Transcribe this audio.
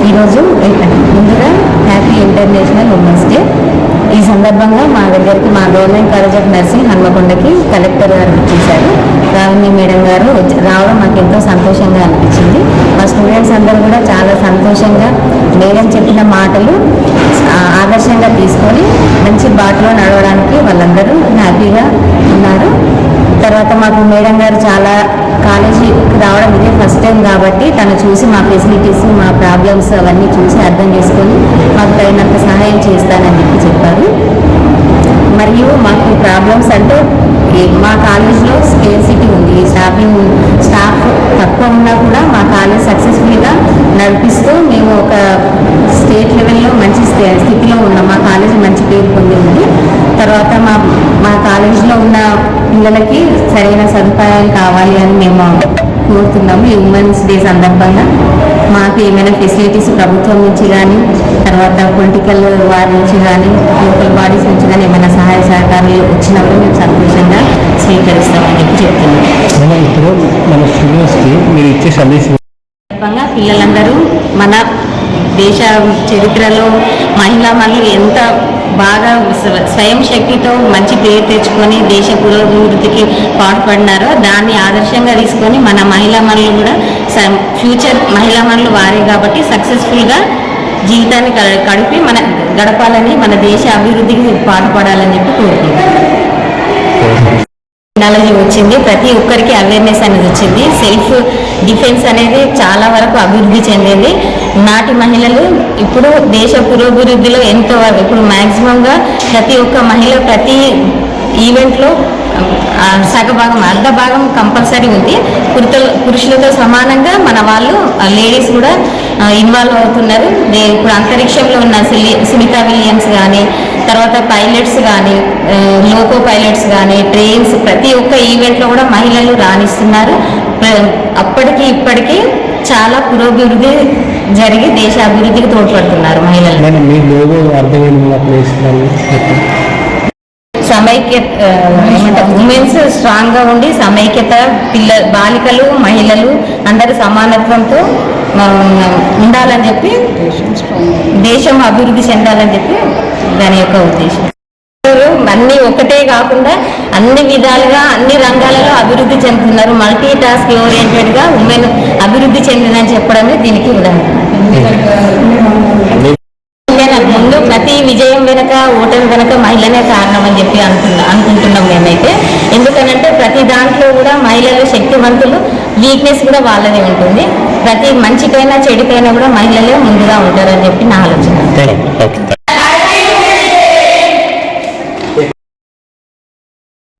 ఈరోజు ముందుగా happy international women's day. ఈ సందర్భంగా మా దగ్గరికి మా గవర్నమెంట్ కాలేజ్ ఆఫ్ నర్సింగ్ హన్మకొండకి కలెక్టర్ గారు వచ్చేసారు. రావణి మేడం గారు రావడం మాకు ఎంతో సంతోషంగా అనిపించింది. మా స్టూడెంట్స్ అందరూ కూడా చాలా సంతోషంగా మేడం చెప్పిన మాటలు ఆదర్శంగా తీసుకొని మంచి బాటలో నడవడానికి వాళ్ళందరూ హ్యాపీగా ఉన్నారు. తర్వాత మాకు మేడం గారు చాలా కాలేజీకి రావడం ఇదే ఫస్ట్ టైం కాబట్టి తను చూసి మా ఫెసిలిటీస్ మా ప్రాబ్లమ్స్ అవన్నీ చూసి అర్థం చేసుకొని మాకు తగినంత సహాయం చేస్తానని చెప్పారు. మరియు మాకు ప్రాబ్లమ్స్ అంటే మా కాలేజ్లో స్కేర్సిటీ ఉంది. స్టాఫ్ తక్కువ ఉన్నా కూడా మా కాలేజ్ సక్సెస్ఫుల్గా నడిపిస్తూ మేము ఒక స్టేట్ లెవెల్లో మంచి స్థితిలో ఉన్నాం. మా కాలేజ్ మంచి పేరు పొంది ఉంది. తర్వాత మా కాలేజ్లో ఉన్న పిల్లలకి సరైన సదుపాయాలు కావాలి అని మేము కోరుతున్నాము. ఈ ఉమెన్స్ డే సందర్భంగా మాకు ఏమైనా ఫెసిలిటీస్ ప్రభుత్వం నుంచి కానీ తర్వాత పొలిటికల్ వారి నుంచి కానీ లోకల్ బాడీస్ నుంచి కానీ ఏమైనా సహాయ సహకారాలు వచ్చినప్పుడు మేము సంతోషంగా స్వీకరిస్తామని చెప్తున్నాం. ఇప్పుడు మన స్టూడెంట్స్కి మీరు ఇచ్చే సందేశం పిల్లలందరూ మన దేశ చరిత్రలో మహిళా మనులు ఎంత బాగా స్వయం శక్తితో మంచి పేరు తెచ్చుకొని దేశ పురోభివృద్ధికి పాటుపడినారో దాన్ని ఆదర్శంగా తీసుకొని మన మహిళా మనులు కూడా ఫ్యూచర్ మహిళా మనులు వారే కాబట్టి సక్సెస్ఫుల్గా జీవితాన్ని గడపాలని మన దేశ అభివృద్ధికి పాటుపడాలని చెప్పి కోరుకుంటున్నాం. టెక్నాలజీ వచ్చింది, ప్రతి ఒక్కరికి అవేర్నెస్ అనేది వచ్చింది. సెల్ఫ్ డిఫెన్స్ అనేది చాలా వరకు అభివృద్ధి చెందింది. నాటి మహిళలు ఇప్పుడు దేశ పురోభివృద్ధిలో ఎంతో ఇప్పుడు మ్యాక్సిమంగా ప్రతి ఒక్క మహిళ ప్రతి ఈవెంట్లో సగభాగం అర్ధ భాగం కంపల్సరీ ఉంది. పురుషులతో సమానంగా మన వాళ్ళు లేడీస్ కూడా ఇన్వాల్వ్ అవుతున్నారు. ఇప్పుడు అంతరిక్షంలో ఉన్న సునీతా విలియమ్స్ కానీ తర్వాత పైలట్స్ కానీ లోకో పైలట్స్ కానీ ట్రైన్స్ ప్రతి ఒక్క ఈవెంట్లో కూడా మహిళలు రాణిస్తున్నారు. అప్పటికి ఇప్పటికీ చాలా పురోభివృద్ధి జరిగి దేశ అభివృద్ధికి తోడ్పడుతున్నారు మహిళలు. ఉమెన్స్ స్ట్రాంగ్గా ఉండి సమైక్యత బాలికలు మహిళలు అందరూ సమానత్వంతో ఉండాలని చెప్పి దేశం అభివృద్ధి చెందాలని చెప్పి దాని యొక్క ఉద్దేశం. అన్ని ఒకటే కాకుండా అన్ని విధాలుగా అన్ని రంగాలలో అభివృద్ధి చెందుతున్నారు. మల్టీ టాస్క్ ఓరియంటెడ్గా ఉమెన్ అభివృద్ధి చెందిందని చెప్పడమే దీనికి ఉదాహరణ. ముందు ప్రతి విజయం వెనక ఓటమి వెనక మహిళనే కారణం అని చెప్పి అనుకుంటున్నాం మేమైతే. ఎందుకనంటే ప్రతి దాంట్లో కూడా మహిళలు శక్తివంతులు, వీక్నెస్ కూడా వాళ్ళనే ఉంటుంది. ప్రతి మంచికైనా చెడుకైనా కూడా మహిళలే ముందుగా ఉంటారని చెప్పి నా ఆలోచన.